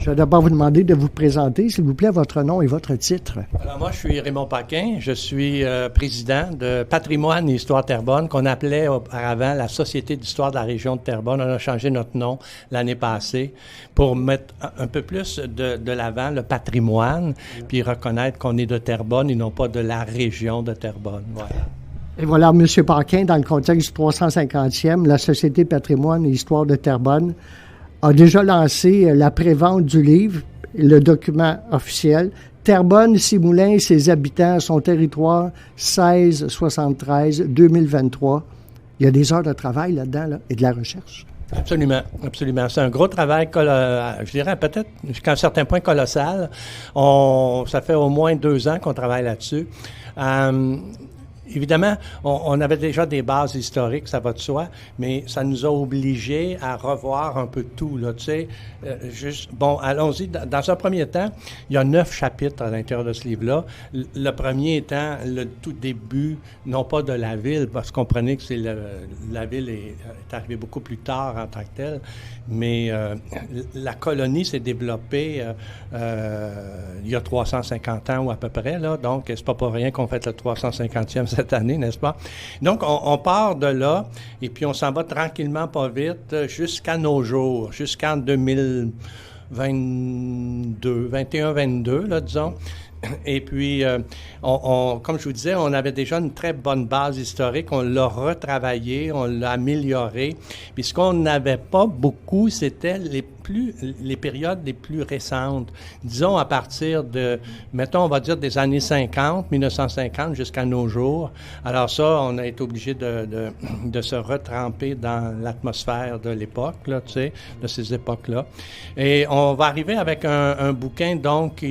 Je vais d'abord vous demander de vous présenter, s'il vous plaît, votre nom et votre titre. Alors moi, je suis Raymond Paquin. Je suis président de Patrimoine et Histoire Terrebonne, qu'on appelait auparavant la Société d'histoire de la région de Terrebonne. On a changé notre nom l'année passée pour mettre un peu plus de l'avant le patrimoine, puis reconnaître qu'on est de Terrebonne et non pas de la région de Terrebonne. Voilà. Et voilà, M. Paquin, dans le contexte du 350e, la Société Patrimoine et Histoire de Terrebonne a déjà lancé la prévente du livre, le document officiel. Terrebonne, ses moulins et ses habitants, son territoire 1673-2023. Il y a des heures de travail là-dedans là, et de la recherche. Absolument, absolument. C'est un gros travail, je dirais peut-être jusqu'à un certain point colossal. Ça fait au moins 2 ans qu'on travaille là-dessus. Évidemment, on avait déjà des bases historiques, ça va de soi, mais ça nous a obligés à revoir un peu tout, là, tu sais. Allons-y. Dans un premier temps, il y a 9 chapitres à l'intérieur de ce livre-là. Le premier étant le tout début, non pas de la ville, parce qu'on comprenait que la ville est arrivée beaucoup plus tard en tant que telle, mais la colonie s'est développée il y a 350 ans ou à peu près, là, donc c'est pas pour rien qu'on fête le 350e cette année, n'est-ce pas? Donc, on part de là, et puis on s'en va tranquillement, pas vite, jusqu'à nos jours, jusqu'en 2022, 21-22, là, disons. Et puis, comme je vous disais, on avait déjà une très bonne base historique. On l'a retravaillé, on l'a amélioré. Puis ce qu'on n'avait pas beaucoup, c'était les périodes les plus récentes. Disons à partir de, mettons, on va dire des années 50, 1950 jusqu'à nos jours. Alors ça, on a été obligé de se retremper dans l'atmosphère de l'époque, là, tu sais, de ces époques-là. Et on va arriver avec un bouquin, donc,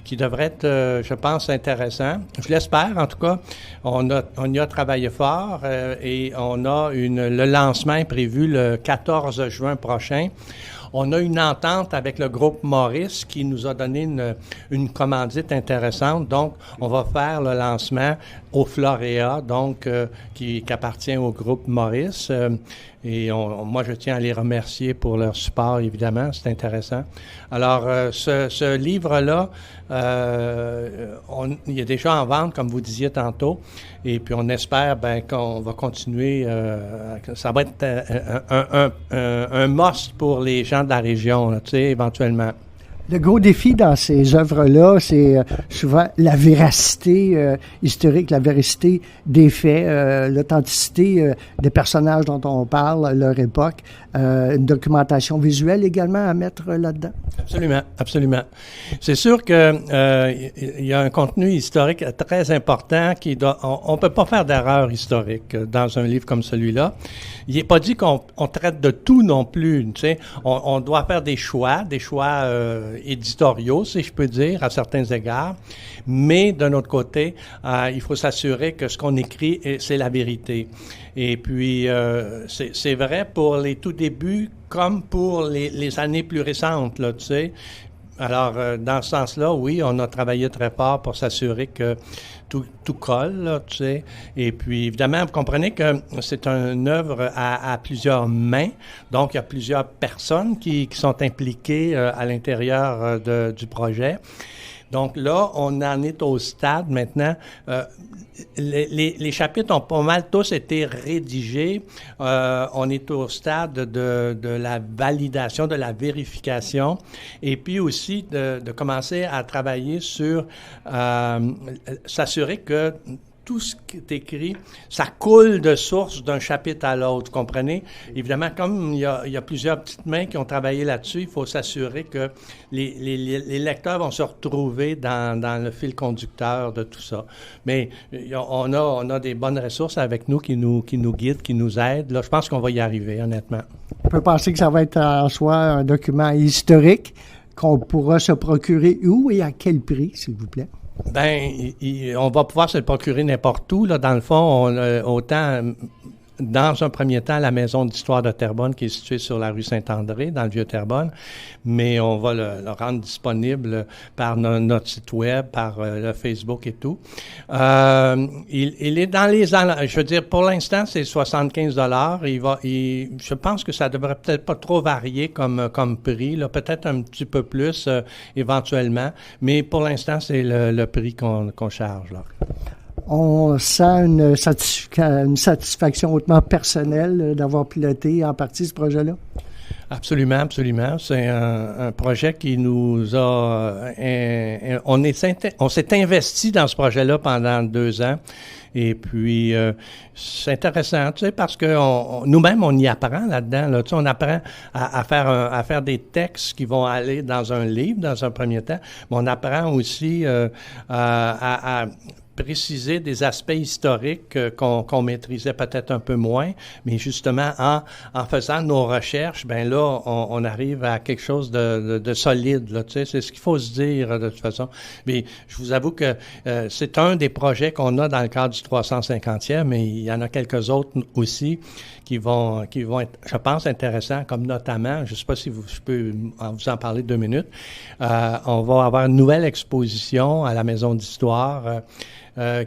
qui devrait être, je pense, intéressant. Je l'espère, en tout cas. On y a travaillé fort et on a le lancement est prévu le 14 juin prochain. On a une entente avec le groupe Maurice qui nous a donné une commandite intéressante. Donc, on va faire le lancement au Floréa, donc qui appartient au groupe Maurice. Moi, je tiens à les remercier pour leur support, évidemment. C'est intéressant. Alors, ce livre-là, il est déjà en vente, comme vous disiez tantôt. Et puis, on espère qu'on va continuer. Ça va être un must pour les gens de la région, là, tu sais, éventuellement. Le gros défi dans ces œuvres-là, c'est souvent la véracité historique, la véracité des faits, l'authenticité des personnages dont on parle, leur époque, une documentation visuelle également à mettre là-dedans. Absolument, absolument. C'est sûr que il y a un contenu historique très important on peut pas faire d'erreur historique dans un livre comme celui-là. Il n'est pas dit qu'on traite de tout non plus, tu sais. On doit faire des choix éditoriaux, si je peux dire, à certains égards. Mais d'un autre côté, il faut s'assurer que ce qu'on écrit, c'est la vérité. Et puis, c'est vrai pour les tout débuts comme pour les années plus récentes, là, tu sais. Alors, dans ce sens-là, oui, on a travaillé très fort pour s'assurer que tout colle, là, tu sais. Et puis, évidemment, vous comprenez que c'est une œuvre à plusieurs mains. Donc, il y a plusieurs personnes qui sont impliquées à l'intérieur du projet. Donc là, on en est au stade maintenant. Les chapitres ont pas mal tous été rédigés. On est au stade de la validation, de la vérification, et puis aussi de commencer à travailler sur s'assurer que tout ce qui est écrit, ça coule de source d'un chapitre à l'autre, vous comprenez? Évidemment, comme il y a plusieurs petites mains qui ont travaillé là-dessus, il faut s'assurer que les lecteurs vont se retrouver dans le fil conducteur de tout ça. Mais on a des bonnes ressources avec nous qui nous guident, qui nous aident. Là, je pense qu'on va y arriver, honnêtement. On peut penser que ça va être en soi un document historique qu'on pourra se procurer où et à quel prix, s'il vous plaît? On va pouvoir se le procurer n'importe où. Là, dans le fond, autant dans un premier temps à la Maison d'histoire de Terrebonne qui est située sur la rue Saint-André, dans le Vieux-Terrebonne, mais on va le rendre disponible par notre site web, par le Facebook et tout. Il est dans les... Je veux dire, pour l'instant, c'est 75 $. Je pense que ça devrait peut-être pas trop varier comme prix, là, peut-être un petit peu plus éventuellement, mais pour l'instant, c'est le prix qu'on charge, là. On sent une satisfaction hautement personnelle d'avoir piloté en partie ce projet-là? Absolument, absolument. C'est un projet qui nous a... on s'est investi dans ce projet-là pendant 2 ans. Et puis, c'est intéressant, tu sais, parce que nous-mêmes, on y apprend là-dedans. Là, tu sais, on apprend à faire des textes qui vont aller dans un livre, dans un premier temps. Mais on apprend aussi à préciser des aspects historiques qu'on maîtrisait peut-être un peu moins, mais justement en faisant nos recherches, ben là on arrive à quelque chose de solide, là, tu sais, c'est ce qu'il faut se dire de toute façon. Mais je vous avoue que c'est un des projets qu'on a dans le cadre du 350e, mais il y en a quelques autres aussi qui vont être, je pense, intéressants, comme notamment, je ne sais pas si je peux vous en parler 2 minutes, on va avoir une nouvelle exposition à la Maison d'histoire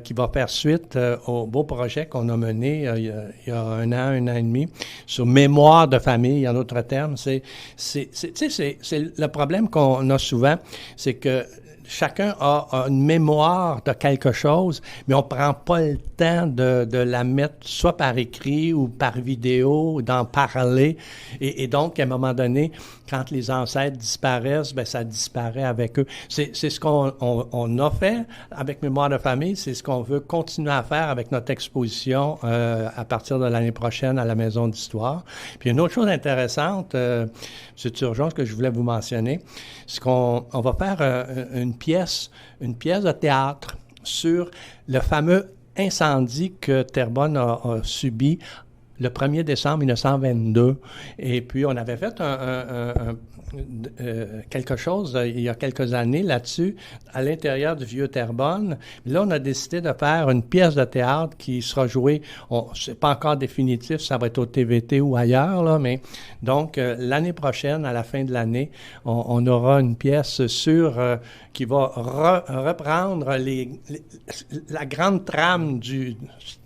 qui va faire suite au beau projet qu'on a mené il y a un an et demi, sur mémoire de famille, en d'autres termes. C'est le problème qu'on a souvent, c'est que chacun a une mémoire de quelque chose, mais on prend pas le temps de la mettre soit par écrit ou par vidéo, d'en parler. Et donc, à un moment donné, quand les ancêtres disparaissent, ben ça disparaît avec eux. C'est ce qu'on a fait avec Mémoire de famille, c'est ce qu'on veut continuer à faire avec notre exposition à partir de l'année prochaine à la Maison d'histoire. Puis une autre chose intéressante, c'est urgence que je voulais vous mentionner, c'est qu'on va faire une pièce de théâtre sur le fameux incendie que Terrebonne a subi le 1er décembre 1922. Et puis, on avait fait quelque chose il y a quelques années là-dessus, à l'intérieur du Vieux-Terrebonne. Là, on a décidé de faire une pièce de théâtre qui sera jouée, c'est pas encore définitif, ça va être au TVT ou ailleurs, là, mais donc, l'année prochaine, à la fin de l'année, on aura une pièce qui va reprendre la grande trame du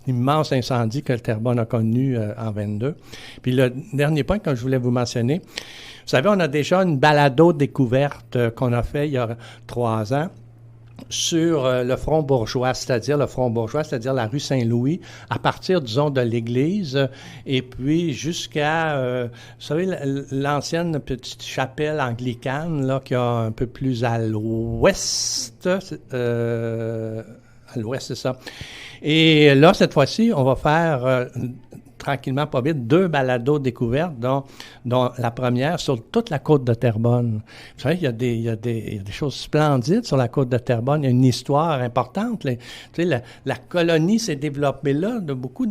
immense incendie que le Terrebonne a connu en 22. Puis le dernier point que je voulais vous mentionner, vous savez, on a déjà une balado découverte qu'on a fait il y a 3 ans sur le front bourgeois, c'est-à-dire la rue Saint-Louis, à partir, disons, de l'église, et puis jusqu'à, vous savez, l'ancienne petite chapelle anglicane, là, qui a un peu plus à l'ouest, c'est ça. Et là, cette fois-ci, on va faire tranquillement, pas vite, 2 balados découvertes, dont la première sur toute la côte de Terrebonne. Vous savez, il y a des choses splendides sur la côte de Terrebonne. Il y a une histoire importante. Tu sais, la colonie s'est développée là, beaucoup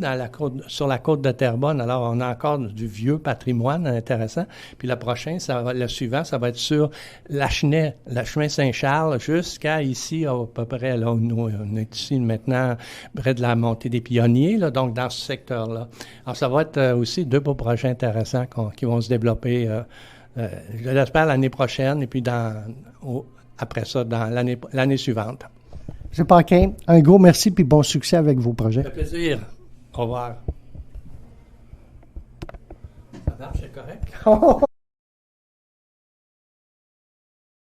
sur la côte de Terrebonne. Alors, on a encore du vieux patrimoine intéressant. Puis le suivant, ça va être sur le chemin Saint-Charles, jusqu'à ici, à peu près, là, on est ici maintenant, près de la montée des Pionniers, là, donc dans ce secteur-là. Alors, ça va être aussi 2 beaux projets intéressants qui vont se développer, je l'espère, l'année prochaine et puis après ça, dans l'année suivante. M. Paquin, un gros merci puis bon succès avec vos projets. Ça fait plaisir. Au revoir. Ça marche, c'est correct?